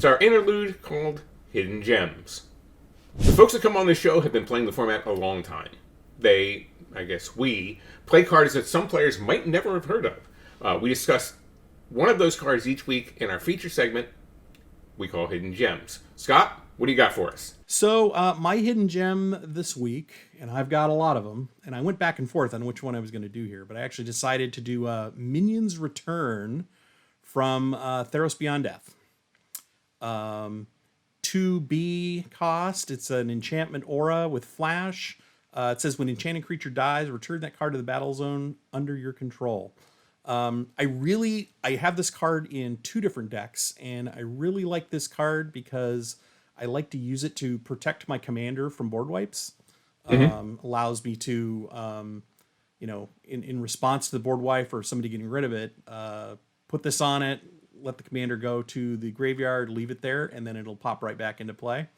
It's our interlude called Hidden Gems. The folks that come on the show have been playing the format a long time. We play cards that some players might never have heard of. We discuss one of those cards each week in our feature segment we call Hidden Gems. Scott, what do you got for us? So my hidden gem this week, and I've got a lot of them, and I went back and forth on which one I was going to do here, but I actually decided to do Minions Return from Theros Beyond Death. 2B cost. It's an enchantment aura with flash. It says when an enchanted creature dies, return that card to the battle zone under your control. I have this card in 2 different decks, and I really like this card because I like to use it to protect my commander from board wipes. Allows me to, in response to the board wipe or somebody getting rid of it, put this on it, let the commander go to the graveyard, leave it there, and then it'll pop right back into play.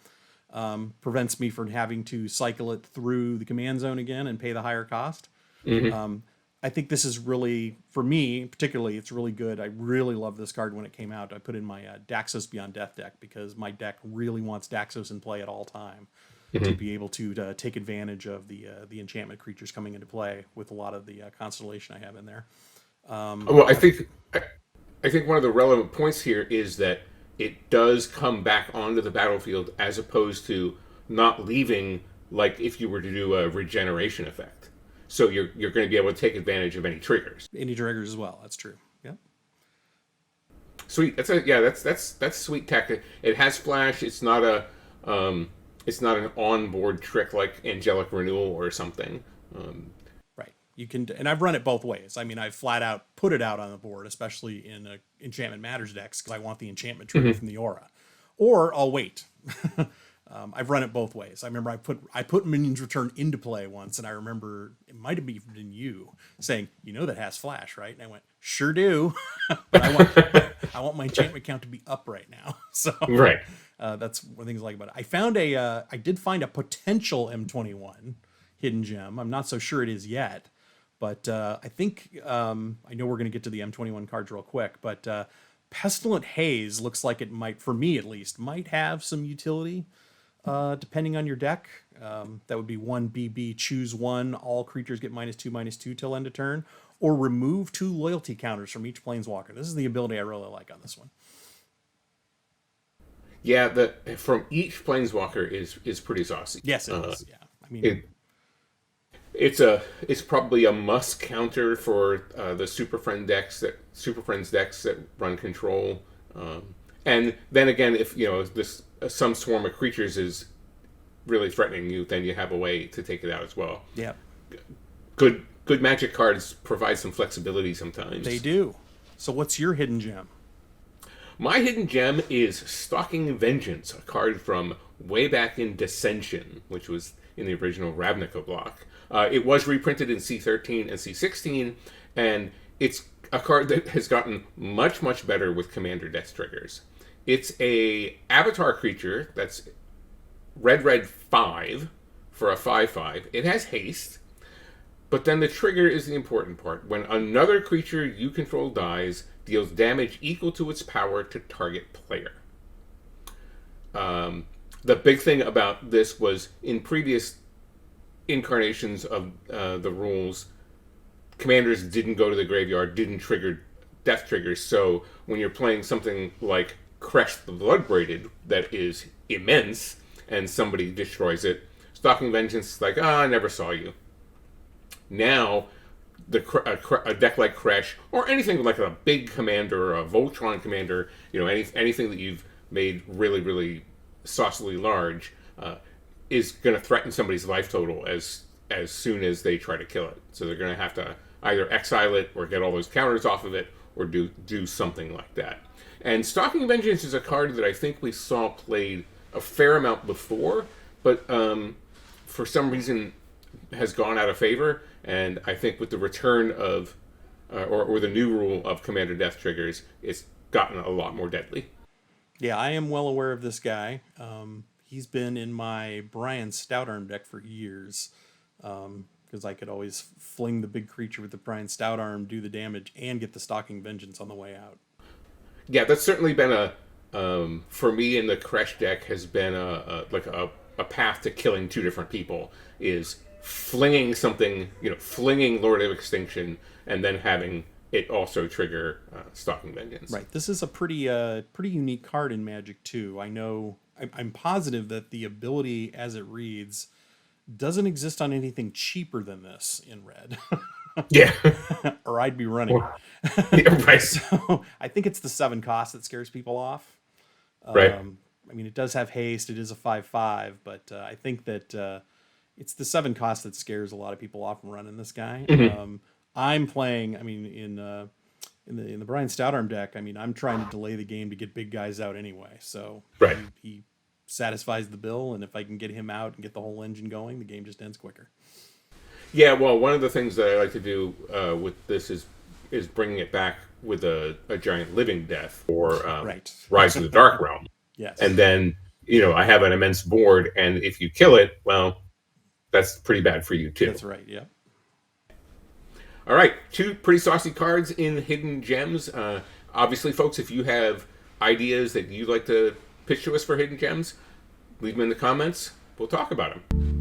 Prevents me from having to cycle it through the command zone again and pay the higher cost. I think this is really, for me particularly, it's really good. I really love this card when it came out. I put in my Daxos Beyond Death deck because my deck really wants Daxos in play at all time to be able to take advantage of the enchantment creatures coming into play with a lot of the constellation I have in there. I think one of the relevant points here is that it does come back onto the battlefield as opposed to not leaving, like if you were to do a regeneration effect. So you're going to be able to take advantage of any triggers. Any triggers as well. That's true. Yep. Sweet. That's sweet tech. It has flash. It's not an onboard trick like Angelic Renewal or something. Right. You can, and I've run it both ways. I mean, I've flat out put it out on the board, especially in Enchantment Matters decks, because I want the enchantment trigger from the aura, or I'll wait. I've run it both ways. I remember I put Minions Return into play once, and I remember it might have been you saying, that has flash, right? And I went, sure do, but I want my enchantment count to be up right now. So right, that's one of the things I like about it. I did find a potential M21 hidden gem. I'm not so sure it is yet, but I think I know we're going to get to the M21 cards real quick, but Pestilent Haze looks like it might, for me at least, might have some utility. Depending on your deck, that would be 1 BB, choose 1, all creatures get -2/-2 till end of turn, or remove 2 loyalty counters from each planeswalker. This is the ability I really like on this one. Yeah, from each planeswalker is pretty saucy. Yes, it is. Yeah, I mean, it's probably a must counter for the Super Friends decks that run control. And then again, if this some swarm of creatures is really threatening you, then you have a way to take it out as well. Yeah. Good Magic cards provide some flexibility sometimes. They do. So what's your hidden gem? My hidden gem is Stalking Vengeance, a card from way back in Dissension, which was in the original Ravnica block. It was reprinted in C13 and C16, and it's a card that has gotten much, much better with Commander Death triggers. It's a avatar creature that's red 5 for a 5/5. It has haste, but then the trigger is the important part. When another creature you control dies, deals damage equal to its power to target player. The big thing about this was in previous incarnations of the rules, commanders didn't go to the graveyard, didn't trigger death triggers, so when you're playing something like Kresh the Bloodbraided that is immense and somebody destroys it, Stalking Vengeance is like, I never saw you. Now, a deck like Kresh, or anything like a big commander or a Voltron commander, anything that you've made really, really saucily large, is going to threaten somebody's life total as soon as they try to kill it. So they're going to have to either exile it or get all those counters off of it or do something like that. And Stalking Vengeance is a card that I think we saw played a fair amount before, but for some reason has gone out of favor. And I think with the return of, or the new rule of Commander Death triggers, it's gotten a lot more deadly. Yeah, I am well aware of this guy. He's been in my Brian Stoutarm deck for years, because I could always fling the big creature with the Brian Stoutarm, do the damage, and get the Stalking Vengeance on the way out. Yeah, that's certainly been for me in the Kresh deck has been a path to killing two different people is flinging something, flinging Lord of Extinction, and then having it also trigger Stalking Vengeance. Right. This is a pretty unique card in Magic too. I know. I'm positive that the ability as it reads doesn't exist on anything cheaper than this in red. Yeah. Or I'd be running. Yeah, right. So I think it's the 7 cost that scares people off. Right. I mean, it does have haste. It is a 5/5, but I think that it's the 7 cost that scares a lot of people off from running this guy. I'm playing. I mean, in the Brian Stoutarm deck, I mean, I'm trying to delay the game to get big guys out anyway. So Right. he satisfies the bill, and if I can get him out and get the whole engine going, the game just ends quicker. Yeah, well, one of the things that I like to do with this is bringing it back with a giant living death or Right. Rise of the Dark Realm. Yes. And then, I have an immense board, and if you kill it, well, that's pretty bad for you too. That's right. Yeah. All right, 2 pretty saucy cards in Hidden Gems. Obviously, folks, if you have ideas that you'd like to pitch to us for Hidden Gems, leave them in the comments. We'll talk about them.